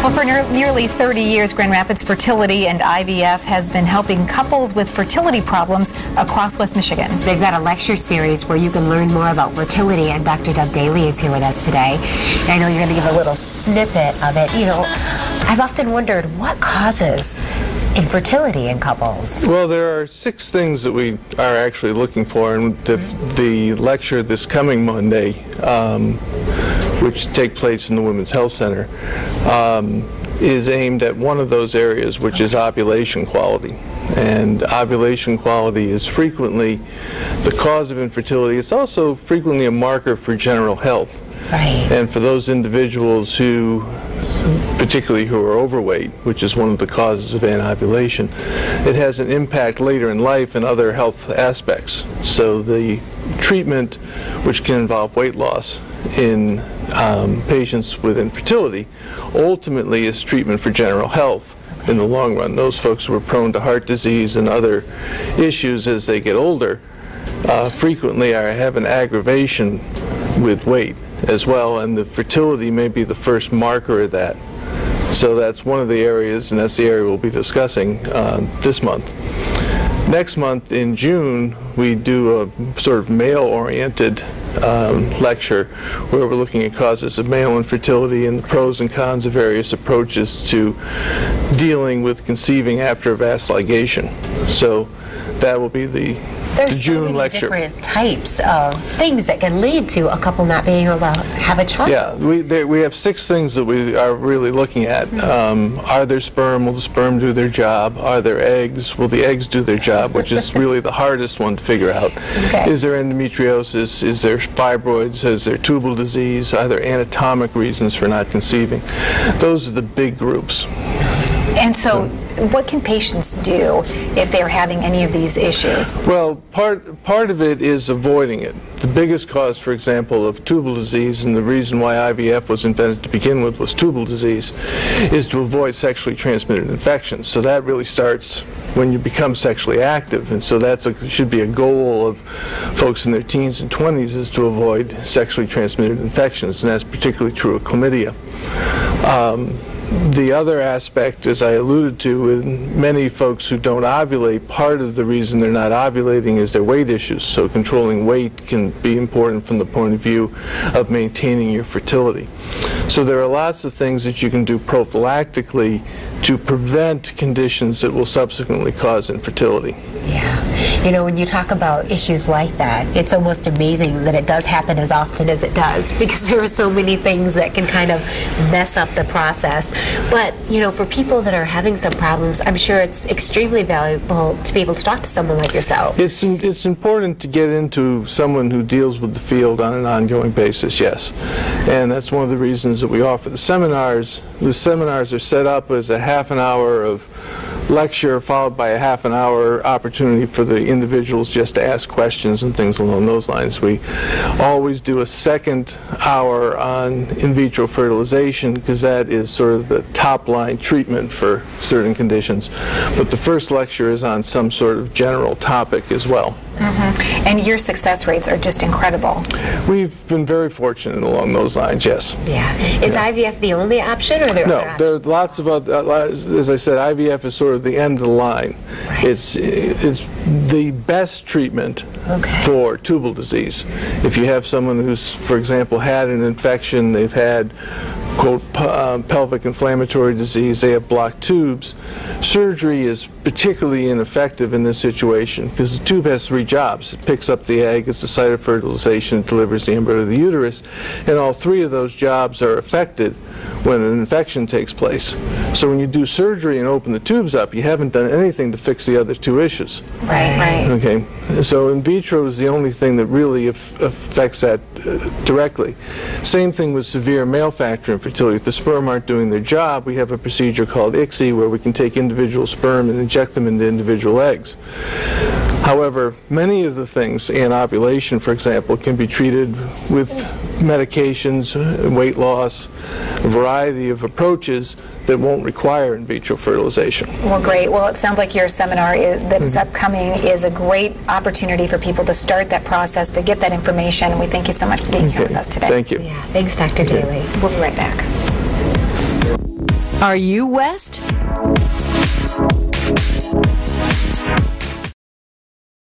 Well, for nearly 30 years, Grand Rapids Fertility and IVF has been helping couples with fertility problems across West Michigan. They've got a lecture series where you can learn more about fertility, and Dr. Doug Daly is here with us today. And I know you're going to give a little snippet of it. You know, I've often wondered what causes infertility in couples. Well, there are 6 things that we are actually looking for, and the lecture this coming Monday, which take place in the Women's Health Center, is aimed at one of those areas, which is ovulation quality. And ovulation quality is frequently the cause of infertility. It's also frequently a marker for general health. Right. And for those individuals who, particularly who are overweight, which is one of the causes of anovulation, it has an impact later in life and other health aspects. So the treatment, which can involve weight loss in patients with infertility, ultimately is treatment for general health in the long run. Those folks who are prone to heart disease and other issues as they get older frequently have an aggravation with weight as well, and the fertility may be the first marker of that. So that's one of the areas, and that's the area we'll be discussing this month. Next month in June, we do a sort of male-oriented lecture where we're looking at causes of male infertility and the pros and cons of various approaches to dealing with conceiving after vas ligation. So that will be the June lecture. There's so many different types of things that can lead to a couple not being able to have a child. Yeah, we have 6 things that we are really looking at. Are there sperm? Will the sperm do their job? Are there eggs? Will the eggs do their job? Which is really the hardest one to figure out. Okay. Is there endometriosis? Is there fibroids? Is there tubal disease? Are there anatomic reasons for not conceiving? Those are the big groups. And so, what can patients do if they're having any of these issues? Well, part of it is avoiding it. The biggest cause, for example, of tubal disease, and the reason why IVF was invented to begin with was tubal disease, is to avoid sexually transmitted infections. So that really starts when you become sexually active, and so that should be a goal of folks in their teens and 20s, is to avoid sexually transmitted infections, and that's particularly true of chlamydia. The other aspect, as I alluded to, in many folks who don't ovulate, part of the reason they're not ovulating is their weight issues. So controlling weight can be important from the point of view of maintaining your fertility. So there are lots of things that you can do prophylactically to prevent conditions that will subsequently cause infertility. Yeah. You know, when you talk about issues like that, it's almost amazing that it does happen as often as it does, because there are so many things that can kind of mess up the process. But, you know, for people that are having some problems, I'm sure it's extremely valuable to be able to talk to someone like yourself. It's important to get into someone who deals with the field on an ongoing basis, yes. And that's one of the reasons that we offer the seminars. The seminars are set up as a half an hour of lecture followed by a half an hour opportunity for the individuals just to ask questions and things along those lines. We always do a second hour on in vitro fertilization because that is sort of the top line treatment for certain conditions. But the first lecture is on some sort of general topic as well. And your success rates are just incredible. We've been very fortunate along those lines, yes. Yeah. Is IVF the only option, or are there other options? No, there are lots of other, as I said, IVF is sort of the end of the line. Right. It's the best treatment for tubal disease. If you have someone who's, for example, had an infection, they've had quote pelvic inflammatory disease, they have blocked tubes, surgery is particularly ineffective in this situation because the tube has 3 jobs. It picks up the egg, it's the site of fertilization, it delivers the embryo to the uterus, and all 3 of those jobs are affected when an infection takes place. So when you do surgery and open the tubes up, you haven't done anything to fix the other 2 issues. Right. Okay, so in vitro is the only thing that really affects that directly. Same thing with severe male factor infertility. If the sperm aren't doing their job, we have a procedure called ICSI where we can take individual sperm and inject them into individual eggs. However, many of the things, anovulation for example, can be treated with medications, weight loss, a variety of approaches that won't require in vitro fertilization. Well, great. Well, it sounds like your seminar that is upcoming is a great opportunity for people to start that process, to get that information. We thank you so much for being here with us today. Thank you. Yeah, thanks, Dr. Daly. We'll be right back. Are you West?